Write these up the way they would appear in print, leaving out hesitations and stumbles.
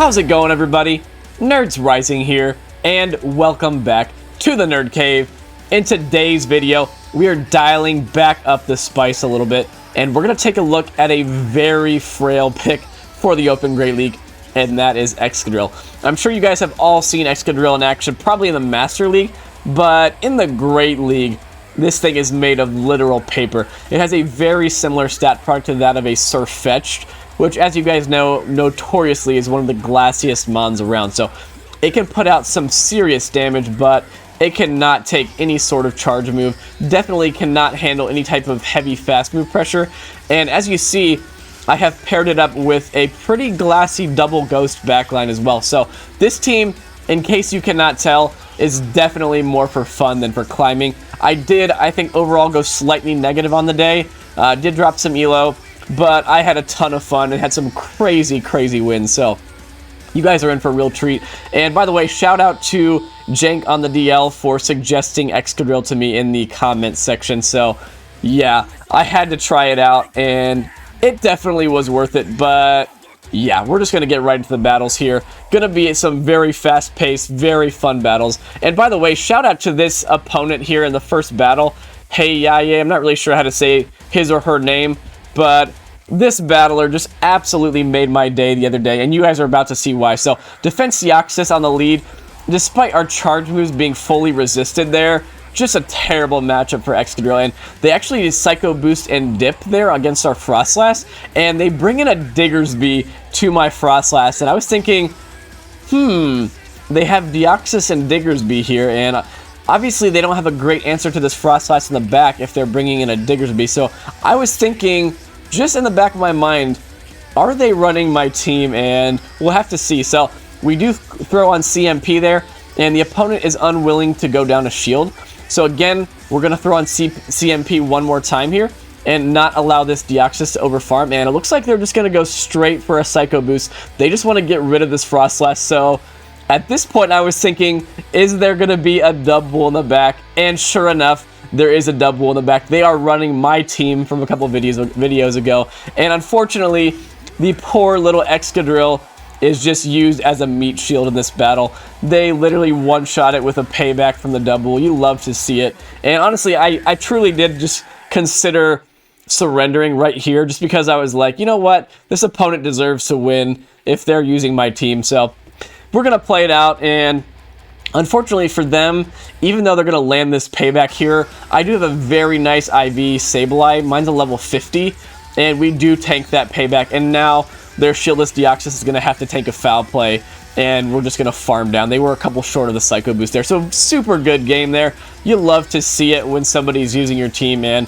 How's it going, everybody? Nerds Rising here, and welcome back to the Nerd Cave. In today's video, we are dialing back up the spice a little bit, and we're going to take a look at a very frail pick for the Open Great League, and that is Excadrill. I'm sure you guys have all seen Excadrill in action, probably in the Master League, but in the Great League, this thing is made of literal paper. It has a very similar stat product to that of a Surfetched, which, as you guys know, notoriously is one of the glassiest mons around. So it can put out some serious damage, but it cannot take any sort of charge move. Definitely cannot handle any type of heavy fast move pressure. And as you see, I have paired it up with a pretty glassy double ghost backline as well. So this team, in case you cannot tell, is definitely more for fun than for climbing. I think, overall go slightly negative on the day. Did drop some elo, but I had a ton of fun and had some crazy wins. So you guys are in for a real treat. And by the way, shout out to JankontheDL for suggesting Excadrill to me in the comments section. So yeah, I had to try it out, and it definitely was worth it. But yeah, we're just going to get right into the battles here. Going to be some very fast-paced, very fun battles. And by the way, shout out to this opponent here in the first battle. Hey, yeah, I'm not really sure how to say his or her name, but this battler just absolutely made my day the other day, and you guys are about to see why. So, Defenseoxys on the lead. Despite our charge moves being fully resisted there, just a terrible matchup for Excadrill, and they actually Psycho Boost and Dip there against our Frostlass, and they bring in a Diggersby to my Frostlass, and I was thinking, they have Deoxys and Diggersby here, and obviously they don't have a great answer to this Frostlass in the back if they're bringing in a Diggersby, so I was thinking, just in the back of my mind, are they running my team? And we'll have to see. So we do throw on CMP there, and the opponent is unwilling to go down a shield. So again, we're going to throw on CMP one more time here and not allow this Deoxys to overfarm. And it looks like they're just going to go straight for a Psycho Boost. They just want to get rid of this Frostlass. So at this point, I was thinking, is there going to be a double in the back? And sure enough, there is a double in the back. They are running my team from a couple of videos ago. And unfortunately, the poor little Excadrill is just used as a meat shield in this battle. They literally one-shot it with a payback from the double. You love to see it. And honestly, I truly did just consider surrendering right here, just because I was like, you know what? This opponent deserves to win if they're using my team. So we're going to play it out, and unfortunately for them, even though they're going to land this payback here, I do have a very nice IV Sableye. Mine's a level 50, and we do tank that payback. And now their shieldless Deoxys is going to have to tank a foul play, and we're just going to farm down. They were a couple short of the Psycho Boost there, so super good game there. You love to see it when somebody's using your team, man.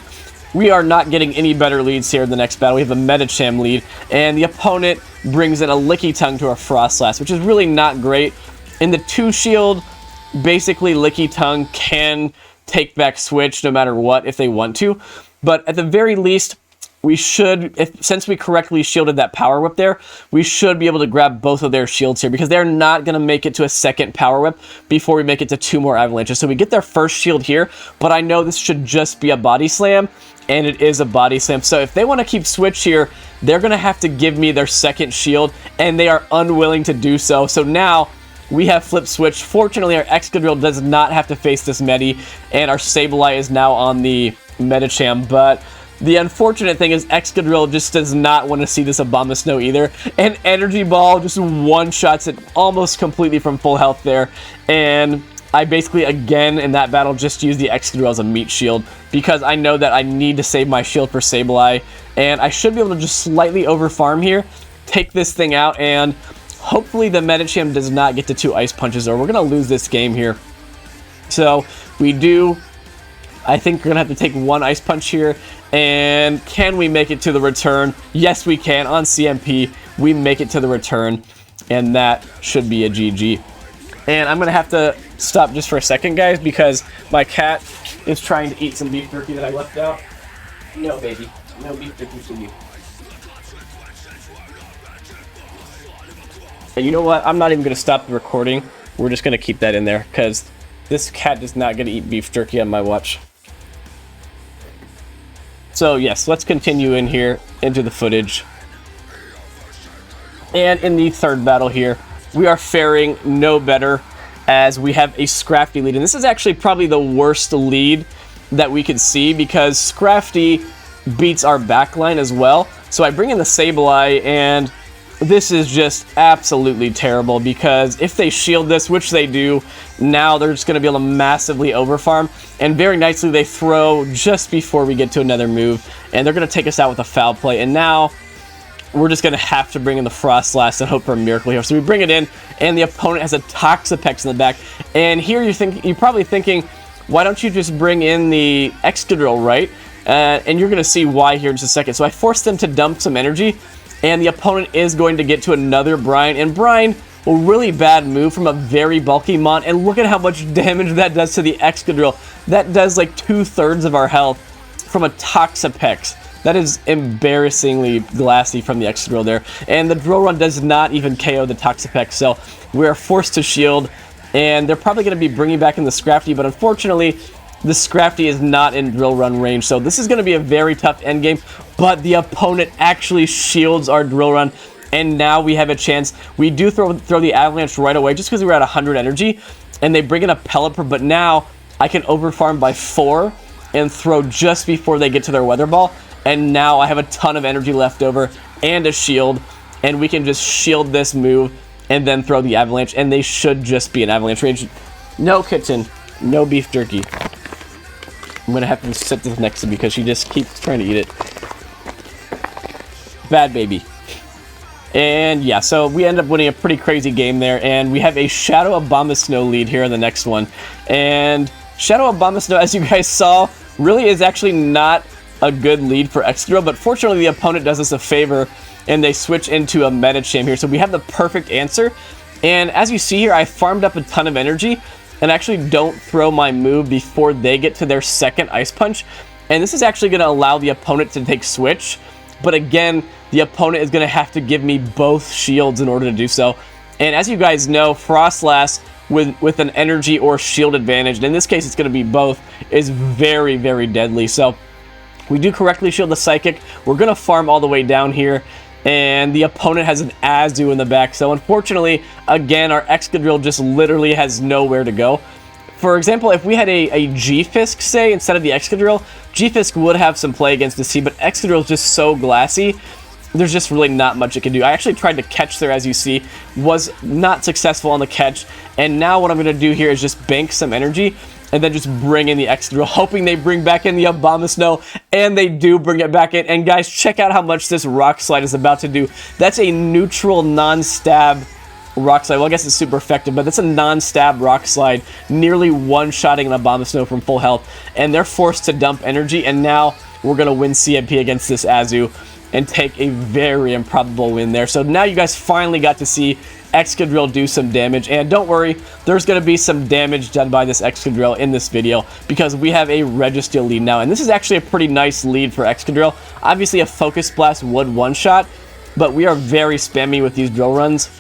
We are not getting any better leads here in the next battle. We have a Medicham lead, and the opponent brings in a Licky Tongue to our Frostlass, which is really not great. In the 2-shield, basically Licky Tongue can take back switch no matter what if they want to, but at the very least, we should, since we correctly shielded that Power Whip there, we should be able to grab both of their shields here, because they're not going to make it to a second Power Whip before we make it to 2 more Avalanches. So we get their first shield here, but I know this should just be a Body Slam, and it is a Body Slam. So if they want to keep switch here, they're going to have to give me their second shield, and they are unwilling to do so. So now we have flip switch. Fortunately, our Excadrill does not have to face this Medi, and our Sableye is now on the Medicham, but the unfortunate thing is Excadrill just does not want to see this Abomasnow either, and Energy Ball just one-shots it almost completely from full health there, and I basically, again, in that battle, just used the Excadrill as a meat shield, because I know that I need to save my shield for Sableye, and I should be able to just slightly overfarm here, take this thing out, and hopefully the Medicham does not get to 2 Ice Punches, or we're going to lose this game here. So we do, I think we're going to have to take 1 Ice Punch here, and can we make it to the return? Yes, we can. On CMP, we make it to the return, and that should be a GG. And I'm going to have to stop just for a second, guys, because my cat is trying to eat some beef jerky that I left out. No, baby. No beef jerky for you. And you know what? I'm not even going to stop the recording. We're just going to keep that in there, because this cat does not get to eat beef jerky on my watch. So yes, let's continue in here into the footage. And in the third battle here, we are faring no better as we have a Scrafty lead. And this is actually probably the worst lead that we could see because Scrafty beats our backline as well. So I bring in the Sableye, and this is just absolutely terrible because if they shield this, which they do, now they're just going to be able to massively overfarm. And very nicely, they throw just before we get to another move, and they're going to take us out with a foul play. And now we're just going to have to bring in the Frostlass and hope for a miracle here. So we bring it in, and the opponent has a Toxapex in the back. And here you're probably thinking, why don't you just bring in the Excadrill, right? And you're going to see why here in just a second. So I forced them to dump some energy, and the opponent is going to get to another Brine. And Brine, a really bad move from a very bulky Mon. And look at how much damage that does to the Excadrill. That does like 2/3 of our health from a Toxapex. That is embarrassingly glassy from the Excadrill there. And the Drill Run does not even KO the Toxapex, so we are forced to shield. And they're probably going to be bringing back in the Scrafty, but unfortunately, the Scrafty is not in Drill Run range. So this is going to be a very tough endgame, but the opponent actually shields our Drill Run. And now we have a chance. We do throw the Avalanche right away just because we were at 100 energy. And they bring in a Pelipper, but now I can overfarm by 4 and throw just before they get to their Weather Ball. And now I have a ton of energy left over and a shield, and we can just shield this move and then throw the Avalanche, and they should just be an Avalanche range. No Kitten, no beef jerky. I'm gonna have to sit this next to me because she just keeps trying to eat it. Bad baby. And yeah, so we end up winning a pretty crazy game there, and we have a Shadow Abomasnow lead here in the next one. And Shadow Abomasnow, as you guys saw, really is actually not a good lead for Excadrill, but fortunately the opponent does us a favor and they switch into a Medicham here. So we have the perfect answer, and as you see here, I farmed up a ton of energy and actually don't throw my move before they get to their second Ice Punch, and this is actually going to allow the opponent to take switch, but again, the opponent is going to have to give me both shields in order to do so. And as you guys know, Frostlass with an energy or shield advantage, and in this case it's going to be both, is very, very deadly. So we do correctly shield the Psychic. We're going to farm all the way down here, and the opponent has an Azu in the back. So unfortunately, again, our Excadrill just literally has nowhere to go. For example, if we had a G-fisk, say, instead of the Excadrill, G-fisk would have some play against the sea, but Excadrill is just so glassy, there's just really not much it can do. I actually tried to catch there, as you see, was not successful on the catch, and now what I'm going to do here is just bank some energy, and then just bring in the Excadrill, hoping they bring back in the Abomasnow, and they do bring it back in. And guys, check out how much this Rock Slide is about to do. That's a neutral, non-stab Rock Slide. Well, I guess it's super effective, but that's a non-stab Rock Slide, nearly one-shotting an Abomasnow from full health. And they're forced to dump energy, and now we're going to win CMP against this Azu and take a very improbable win there. So now you guys finally got to see Excadrill do some damage, and don't worry, there's going to be some damage done by this Excadrill in this video because we have a Registeel lead now, and this is actually a pretty nice lead for Excadrill. Obviously a Focus Blast would one-shot, but we are very spammy with these drill runs,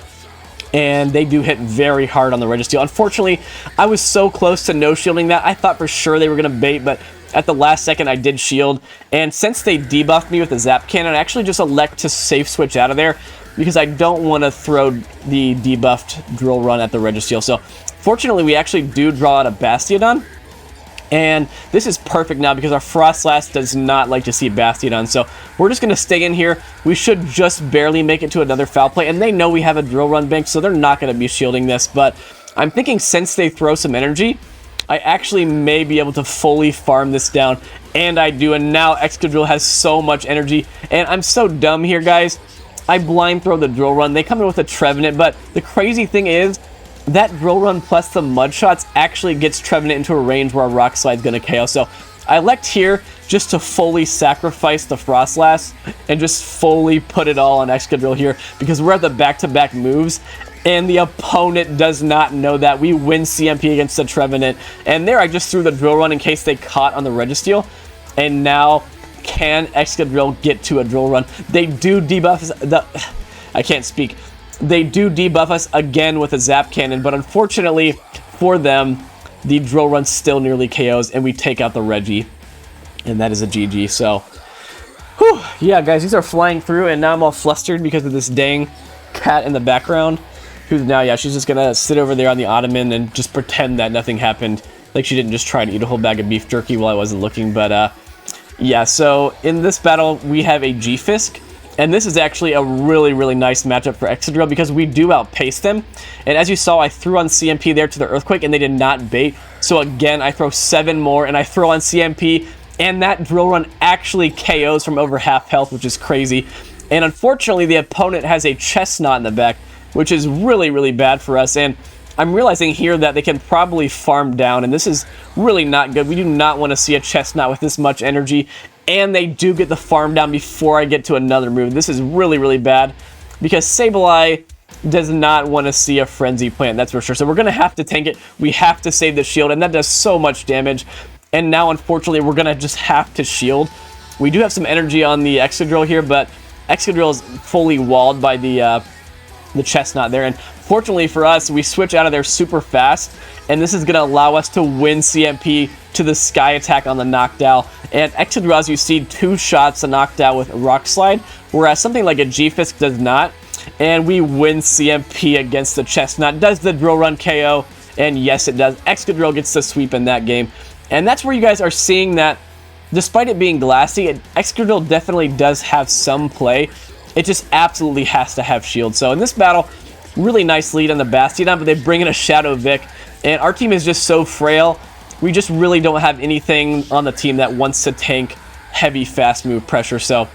and they do hit very hard on the Registeel. Unfortunately, I was so close to no-shielding that. I thought for sure they were going to bait, but at the last second I did shield, and since they debuffed me with the Zap Cannon, I actually just elect to safe switch out of there because I don't want to throw the debuffed drill run at the Registeel. So fortunately, we actually do draw out a Bastiodon, and this is perfect now because our Frostlass does not like to see Bastiodon. So we're just going to stay in here. We should just barely make it to another foul play, and they know we have a drill run bank, so they're not going to be shielding this. But I'm thinking since they throw some energy, I actually may be able to fully farm this down, and I do. And now Excadrill has so much energy, and I'm so dumb here, guys. I blind throw the drill run. They come in with a Trevenant, but the crazy thing is that drill run plus the mud shots actually gets Trevenant into a range where a Rock Slide's going to KO. So I elect here just to fully sacrifice the Frostlass and just fully put it all on Excadrill here because we're at the back-to-back moves, and the opponent does not know that. We win CMP against the Trevenant, and there I just threw the drill run in case they caught on the Registeel, and now can Excadrill get to a drill run? They do debuff us. I can't speak. They do debuff us again with a Zap Cannon, but unfortunately for them, the drill run still nearly KOs, and we take out the Reggie, and that is a GG. So, whew, yeah, guys, these are flying through, and now I'm all flustered because of this dang cat in the background, who's now, yeah, she's just gonna sit over there on the ottoman and just pretend that nothing happened, like she didn't just try to eat a whole bag of beef jerky while I wasn't looking. But yeah, so in this battle we have a G-fisk, and this is actually a really nice matchup for Excadrill because we do outpace them. And as you saw, I threw on CMP there to the Earthquake and they did not bait. So again, I throw 7 more and I throw on CMP, and that drill run actually KOs from over half health, which is crazy. And unfortunately, the opponent has a chestnut in the back, which is really bad for us. And I'm realizing here that they can probably farm down, and this is really not good. We do not want to see a chestnut with this much energy, and they do get the farm down before I get to another move. This is really bad because Sableye does not want to see a Frenzy Plant, that's for sure. So we're going to have to tank it. We have to save the shield, and that does so much damage. And now, unfortunately, we're going to just have to shield. We do have some energy on the Excadrill here, but Excadrill is fully walled by the chestnut there. And fortunately for us, we switch out of there super fast, and this is going to allow us to win CMP to the Sky Attack on the Noctowl. And Excadrill, as you see, 2 shots to Noctowl with Rock Slide, whereas something like a G-fisk does not. And we win CMP against the chestnut. Does the drill run KO? And yes, it does. Excadrill gets the sweep in that game. And that's where you guys are seeing that despite it being glassy, Excadrill definitely does have some play. It just absolutely has to have shield. So in this battle, really nice lead on the Bastiodon, but they bring in a Shadow Vic, and our team is just so frail. We just really don't have anything on the team that wants to tank heavy fast move pressure. So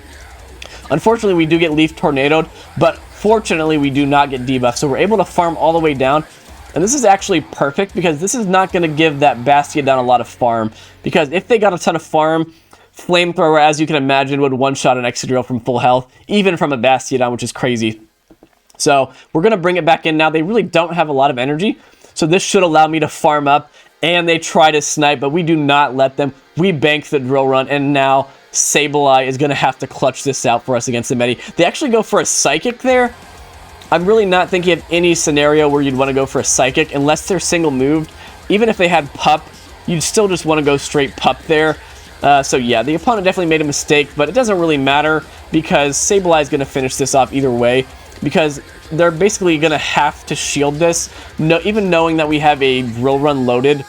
unfortunately, we do get Leaf Tornadoed, but fortunately, we do not get debuffed. So we're able to farm all the way down. And this is actually perfect because this is not going to give that Bastiodon a lot of farm. Because if they got a ton of farm, Flamethrower, as you can imagine, would one-shot an Excadrill from full health, even from a Bastiodon, which is crazy. So we're going to bring it back in now. They really don't have a lot of energy, so this should allow me to farm up. And they try to snipe, but we do not let them. We bank the drill run, and now Sableye is going to have to clutch this out for us against the Medi. They actually go for a Psychic there. I'm really not thinking of any scenario where you'd want to go for a Psychic unless they're single moved. Even if they had Pup, you'd still just want to go straight Pup there. So yeah, the opponent definitely made a mistake, but it doesn't really matter because Sableye is going to finish this off either way because they're basically going to have to shield this. No, even knowing that we have a drill run loaded,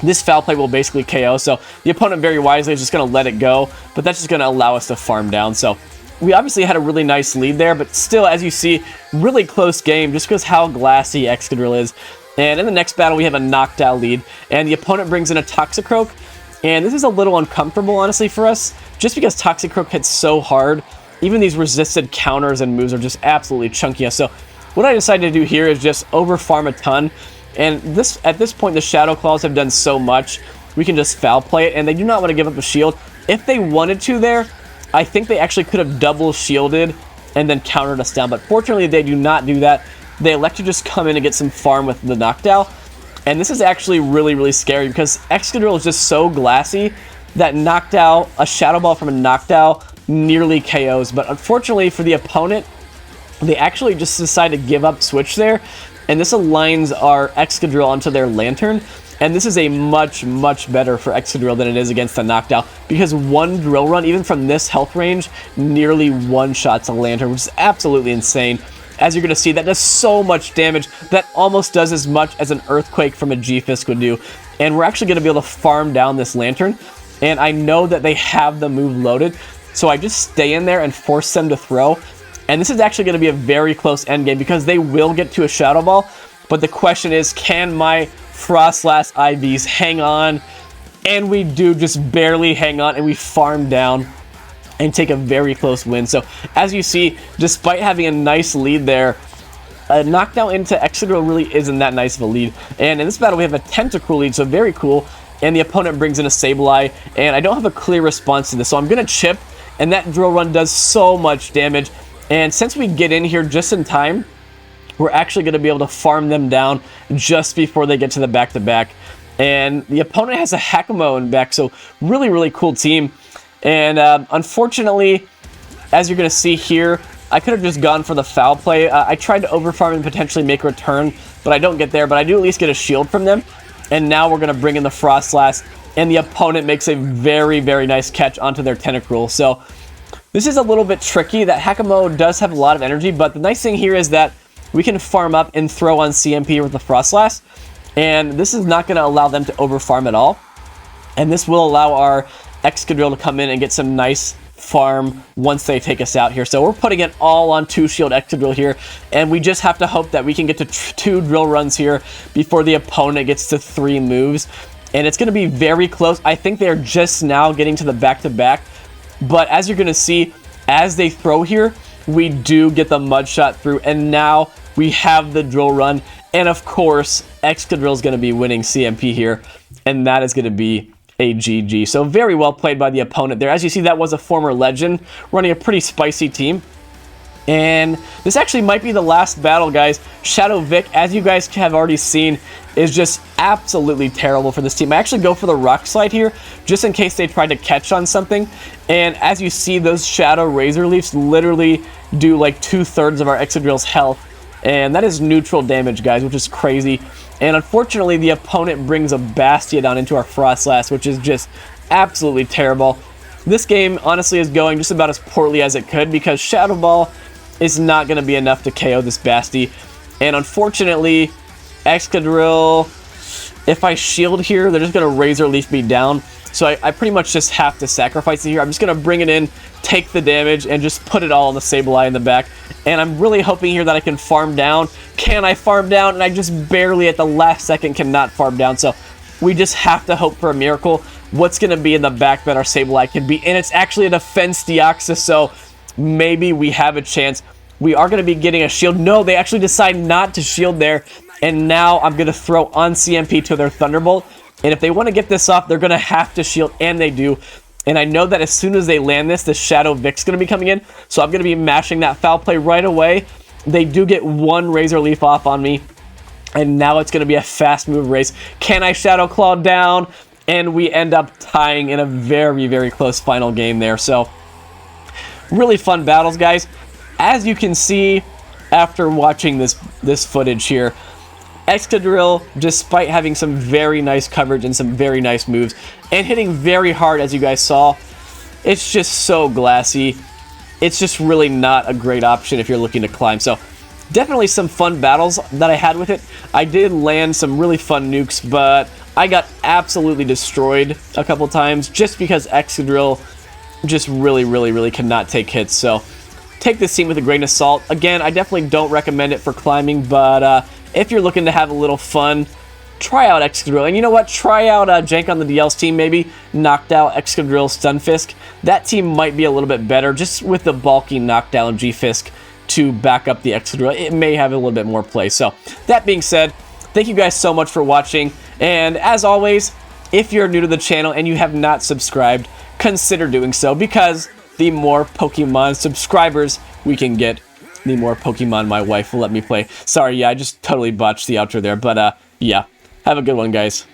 this foul play will basically KO. So the opponent very wisely is just going to let it go, but that's just going to allow us to farm down. So we obviously had a really nice lead there, but still, as you see, really close game just because how glassy Excadrill is. And in the next battle, we have a Noctowl lead, and the opponent brings in a Toxicroak. And this is a little uncomfortable, honestly, for us, just because Toxicroak hits so hard. Even these resisted counters and moves are just absolutely chunky. So what I decided to do here is just over-farm a ton. And at this point, the Shadow Claws have done so much, we can just foul play it, and they do not want to give up a shield. If they wanted to there, I think they actually could have double shielded and then countered us down. But fortunately, they do not do that. They elect to just come in and get some farm with the Noctowl. And this is actually really scary because Excadrill is just so glassy that Noctowl, a Shadow Ball from a Noctowl, nearly KOs. But unfortunately for the opponent, they actually just decide to give up switch there. And this aligns our Excadrill onto their Lantern. And this is a much better for Excadrill than it is against the Noctowl. Because one drill run, even from this health range, nearly one-shots a Lantern, which is absolutely insane. As you're going to see, that does so much damage. That almost does as much as an Earthquake from a G-fisk would do. And we're actually going to be able to farm down this Lantern. And I know that they have the move loaded. So I just stay in there and force them to throw. And this is actually going to be a very close endgame because they will get to a Shadow Ball. But the question is, can my Frostlass IVs hang on? And we do just barely hang on, and we farm down and take a very close win. So as you see, despite having a nice lead there, a knockdown into Excadrill really isn't that nice of a lead. And in this battle, we have a Tentacruel lead, so very cool. And the opponent brings in a Sableye, and I don't have a clear response to this, so I'm going to chip, and that drill run does so much damage. And since we get in here just in time, we're actually going to be able to farm them down just before they get to the back-to-back. And the opponent has a Hakamo in back, so really cool team. And unfortunately, as you're going to see here, I could have just gone for the foul play. I tried to overfarm and potentially make a return, but I don't get there. But I do at least get a shield from them. And now we're going to bring in the Frostlass, and the opponent makes a very nice catch onto their Tentacruel. So This is a little bit tricky. That Hakamo does have a lot of energy, but the nice thing here is that we can farm up and throw on CMP with the Frostlass, and this is not going to allow them to overfarm at all. And this will allow our Excadrill to come in and get some nice farm once they take us out here. So we're putting it all on 2-shield Excadrill here, and we just have to hope that we can get to 2 drill runs here before the opponent gets to 3 moves. And it's going to be very close. I think they're just now getting to the back-to-back, but as you're going to see, as they throw here, we do get the mud shot through, and now we have the drill run. And of course, Excadrill is going to be winning CMP here, and that is going to be a GG. So very well played by the opponent there. As you see, that was a former legend running a pretty spicy team. And this actually might be the last battle, guys. Shadow Vic, as you guys have already seen, is just absolutely terrible for this team. I actually go for the Rock Slide here, just in case they tried to catch on something. And as you see, those Shadow Razor Leafs literally do like 2/3 of our Excadrill's health. And that is neutral damage, guys, which is crazy. And unfortunately, the opponent brings a Bastiodon into our Frostlass, which is just absolutely terrible. This game, honestly, is going just about as poorly as it could, because Shadow Ball is not going to be enough to KO this Basti. And unfortunately, Excadrill, if I shield here, they're just going to Razor Leaf me down. So I pretty much just have to sacrifice it here. I'm just going to bring it in, take the damage, and just put it all on the Sableye in the back. And I'm really hoping here that I can farm down. Can I farm down? And I just barely at the last second cannot farm down. So we just have to hope for a miracle. What's going to be in the back that our Sableye can be? And it's actually a Defense Deoxys, so maybe we have a chance. We are going to be getting a shield. No, they actually decide not to shield there. And now I'm going to throw on CMP to their Thunderbolt. And if they want to get this off, they're going to have to shield, and they do. And I know that as soon as they land this, the Shadow Vic's going to be coming in. So I'm going to be mashing that Foul Play right away. They do get 1 Razor Leaf off on me. And now it's going to be a fast move race. Can I Shadow Claw down? And we end up tying in a very, very close final game there. So really fun battles, guys. As you can see after watching this footage here, Excadrill, despite having some very nice coverage and some very nice moves, and hitting very hard, as you guys saw, it's just so glassy. It's just really not a great option if you're looking to climb. So definitely some fun battles that I had with it. I did land some really fun nukes, but I got absolutely destroyed a couple times just because Excadrill just really cannot take hits. So take this team with a grain of salt. Again, I definitely don't recommend it for climbing, but if you're looking to have a little fun, try out Excadrill. And you know what? Try out JankontheDL's team, maybe. Noctowl, Excadrill, Stunfisk. That team might be a little bit better, just with the bulky Noctowl and G-fisk to back up the Excadrill. It may have a little bit more play. So, that being said, thank you guys so much for watching. And as always, if you're new to the channel and you have not subscribed, consider doing so, because the more Pokemon subscribers we can get, the more Pokemon my wife will let me play. Sorry, yeah, I just totally botched the outro there, but yeah, have a good one, guys.